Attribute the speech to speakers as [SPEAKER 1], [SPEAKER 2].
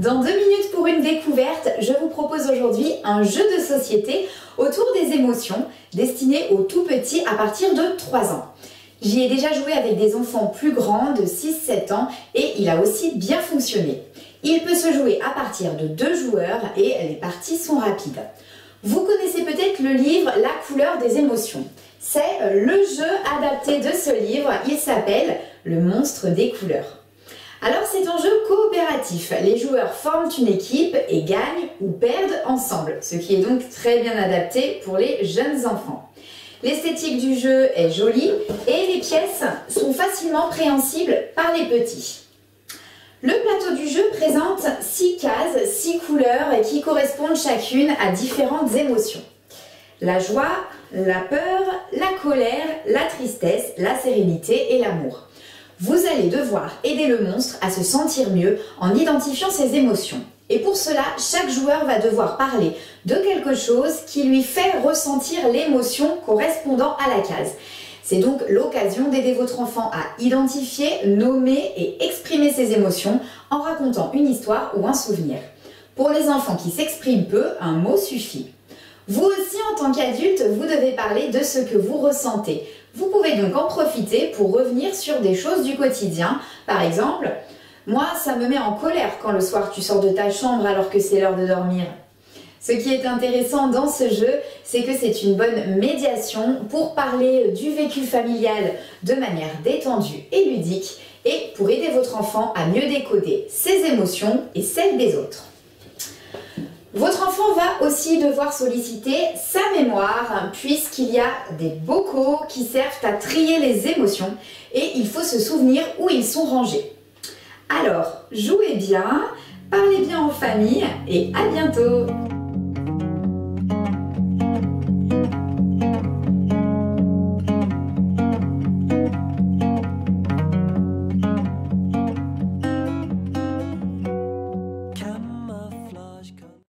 [SPEAKER 1] Dans 2 minutes pour une découverte, je vous propose aujourd'hui un jeu de société autour des émotions destiné aux tout petits à partir de 3 ans. J'y ai déjà joué avec des enfants plus grands de 6-7 ans et il a aussi bien fonctionné. Il peut se jouer à partir de 2 joueurs et les parties sont rapides. Vous connaissez peut-être le livre La couleur des émotions. C'est le jeu adapté de ce livre, il s'appelle Le monstre des couleurs. Alors c'est un jeu coopératif, les joueurs forment une équipe et gagnent ou perdent ensemble, ce qui est donc très bien adapté pour les jeunes enfants. L'esthétique du jeu est jolie et les pièces sont facilement préhensibles par les petits. Le plateau du jeu présente 6 cases, 6 couleurs qui correspondent chacune à différentes émotions. La joie, la peur, la colère, la tristesse, la sérénité et l'amour. Vous allez devoir aider le monstre à se sentir mieux en identifiant ses émotions. Et pour cela, chaque joueur va devoir parler de quelque chose qui lui fait ressentir l'émotion correspondant à la case. C'est donc l'occasion d'aider votre enfant à identifier, nommer et exprimer ses émotions en racontant une histoire ou un souvenir. Pour les enfants qui s'expriment peu, un mot suffit. Vous aussi, en tant qu'adulte, vous devez parler de ce que vous ressentez. Vous pouvez donc en profiter pour revenir sur des choses du quotidien. Par exemple, moi, ça me met en colère quand le soir tu sors de ta chambre alors que c'est l'heure de dormir. Ce qui est intéressant dans ce jeu, c'est que c'est une bonne médiation pour parler du vécu familial de manière détendue et ludique et pour aider votre enfant à mieux décoder ses émotions et celles des autres. Votre enfant va aussi devoir solliciter sa mémoire puisqu'il y a des bocaux qui servent à trier les émotions et il faut se souvenir où ils sont rangés. Alors, jouez bien, parlez bien en famille et à bientôt!